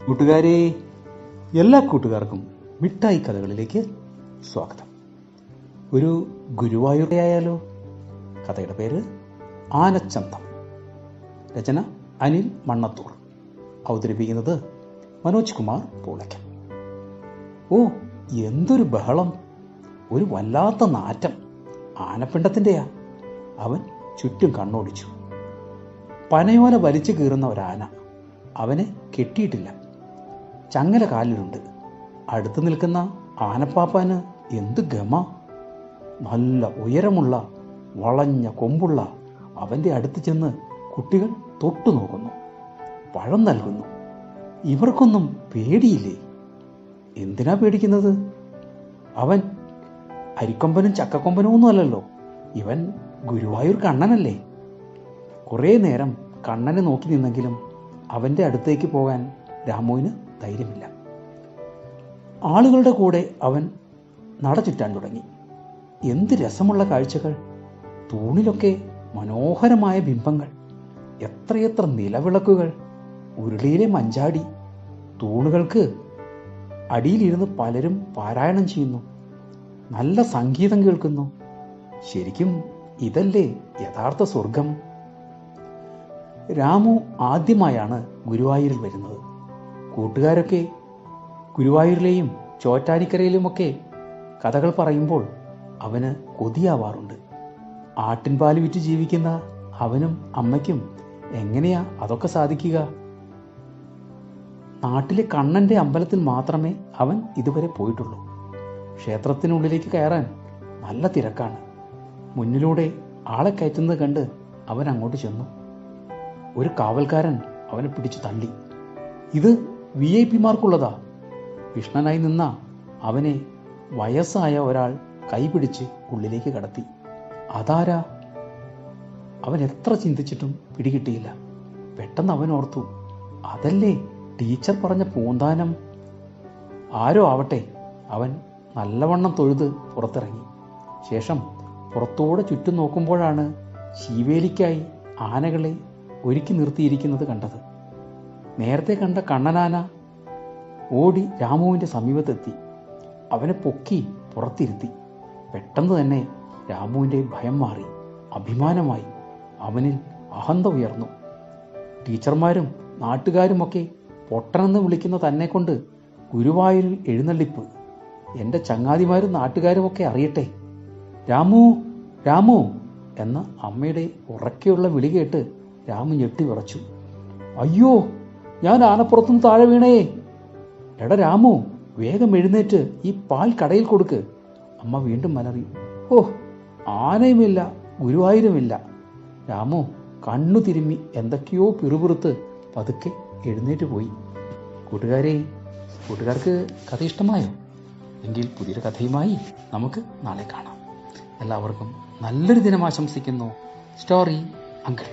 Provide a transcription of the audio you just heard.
കൂട്ടുകാരെ, എല്ലാ കൂട്ടുകാർക്കും മിഠായി കഥകളിലേക്ക് സ്വാഗതം. ഒരു ഗുരുവായൂരായാലോ? കഥയുടെ പേര് ആനച്ചന്തം. രചന അനിൽ മണ്ണത്തൂർ. അവതരിപ്പിക്കുന്നത് മനോജ് കുമാർ പൂളയ്ക്കൽ. ഓ, എന്തൊരു ബഹളം! ഒരു വല്ലാത്ത നാറ്റം. ആനപ്പിണ്ടത്തിൻ്റെയാ. അവൻ ചുറ്റും കണ്ണോടിച്ചു. പനയോല വലിച്ചു കീറുന്ന ഒരാന. അവനെ കെട്ടിയിട്ടില്ല. ചങ്ങല കാലിലുണ്ട്. അടുത്ത് നിൽക്കുന്ന ആനപ്പാപ്പാന് എന്ത് ഗമ! നല്ല ഉയരമുള്ള വളഞ്ഞ കൊമ്പുള്ള അവൻ്റെ അടുത്ത് ചെന്ന് കുട്ടികൾ തൊട്ടു നോക്കുന്നു, പഴം നൽകുന്നു. ഇവർക്കൊന്നും പേടിയില്ലേ? എന്തിനാ പേടിക്കുന്നത്? അവൻ അരിക്കൊമ്പനും ചക്കക്കൊമ്പനും ഒന്നും അല്ലല്ലോ. ഇവൻ ഗുരുവായൂർ കണ്ണനല്ലേ. കുറേ നേരം കണ്ണനെ നോക്കി നിന്നെങ്കിലും അവൻ്റെ അടുത്തേക്ക് പോകാൻ രാമുവിന് ധൈര്യമില്ല. ആളുകളുടെ കൂടെ അവൻ നട ചുറ്റാൻ തുടങ്ങി. എന്ത് രസമുള്ള കാഴ്ചകൾ! തൂണിലൊക്കെ മനോഹരമായ ബിംബങ്ങൾ, എത്രയെത്ര നിലവിളക്കുകൾ, ഉരുളിയിലെ മഞ്ചാടി. തൂണുകൾക്ക് അടിയിലിരുന്ന് പലരും പാരായണം ചെയ്യുന്നു, നല്ല സംഗീതം കേൾക്കുന്നു. ശരിക്കും ഇതല്ലേ യഥാർത്ഥ സ്വർഗം? രാമു ആദ്യമായാണ് ഗുരുവായൂരിൽ വരുന്നത്. കൂട്ടുകാരൊക്കെ ഗുരുവായൂരിലെയും ചോറ്റാനിക്കരയിലുമൊക്കെ കഥകൾ പറയുമ്പോൾ അവന് കൊതിയാവാറുണ്ട്. ആട്ടിൻപാല് വിറ്റ് ജീവിക്കുന്ന അവനും അമ്മയ്ക്കും എങ്ങനെയാ അതൊക്കെ സാധിക്കുക? നാട്ടിലെ കണ്ണൻ്റെ അമ്പലത്തിൽ മാത്രമേ അവൻ ഇതുവരെ പോയിട്ടുള്ളൂ. ക്ഷേത്രത്തിനുള്ളിലേക്ക് കയറാൻ നല്ല തിരക്കാണ്. മുന്നിലൂടെ ആളെ കയറ്റുന്നത് കണ്ട് അവൻ അങ്ങോട്ട് ചെന്നു. ഒരു കാവൽക്കാരൻ അവനെ പിടിച്ചു തള്ളി. ഇത് VIP മാർക്കുള്ളതാ. കൃഷ്ണനായി നിന്ന അവനെ വയസ്സായ ഒരാൾ കൈപിടിച്ച് ഉള്ളിലേക്ക് കടത്തി. അതാരാ? അവൻ എത്ര ചിന്തിച്ചിട്ടും പിടികിട്ടിയില്ല. പെട്ടെന്ന് അവൻ ഓർത്തു, അതല്ലേ ടീച്ചർ പറഞ്ഞ പൂന്താനം. ആരോ ആവട്ടെ. അവൻ നല്ലവണ്ണം തൊഴുത് പുറത്തിറങ്ങി. ശേഷം പുറത്തൂടെ ചുറ്റും നോക്കുമ്പോഴാണ് ശീവേലിക്കായി ആനകളെ ഒരുക്കി നിർത്തിയിരിക്കുന്നത് കണ്ടത്. നേരത്തെ കണ്ട കണ്ണനാന ഓടി രാമുവിൻ്റെ സമീപത്തെത്തി. അവനെ പൊക്കി പുറത്തിരുത്തി. പെട്ടെന്ന് തന്നെ രാമുവിൻ്റെ ഭയം മാറി. അഭിമാനമായി. അവനിൽ അഹന്ത ഉയർന്നു. ടീച്ചർമാരും നാട്ടുകാരുമൊക്കെ പൊട്ടനെന്ന് വിളിക്കുന്ന തന്നെ കൊണ്ട് ഗുരുവായൂരിൽ എഴുന്നള്ളിപ്പ്. എൻ്റെ ചങ്ങാതിമാരും നാട്ടുകാരുമൊക്കെ അറിയട്ടെ. രാമു, രാമു എന്ന അമ്മയുടെ ഉറക്കെയുള്ള വിളി കേട്ട് രാമു ഞെട്ടി വിറച്ചു. അയ്യോ, ഞാൻ ആനപ്പുറത്തുനിന്ന് താഴെ വീണേ! എടാ രാമു, വേഗം എഴുന്നേറ്റ് ഈ പാൽ കടയിൽ കൊടുക്ക്. അമ്മ വീണ്ടും മലറി. ഓ, ആനയുമില്ല, ഗുരുവായൂരുമില്ല. രാമു കണ്ണു തിരുമ്മി എന്തൊക്കെയോ പിറുപിറുത്ത് പതുക്കെ എഴുന്നേറ്റ് പോയി. കൂട്ടുകാർക്ക് കഥ ഇഷ്ടമായോ? എങ്കിൽ പുതിയൊരു കഥയുമായി നമുക്ക് നാളെ കാണാം. എല്ലാവർക്കും നല്ലൊരു ദിനം ആശംസിക്കുന്നു. Story uncle.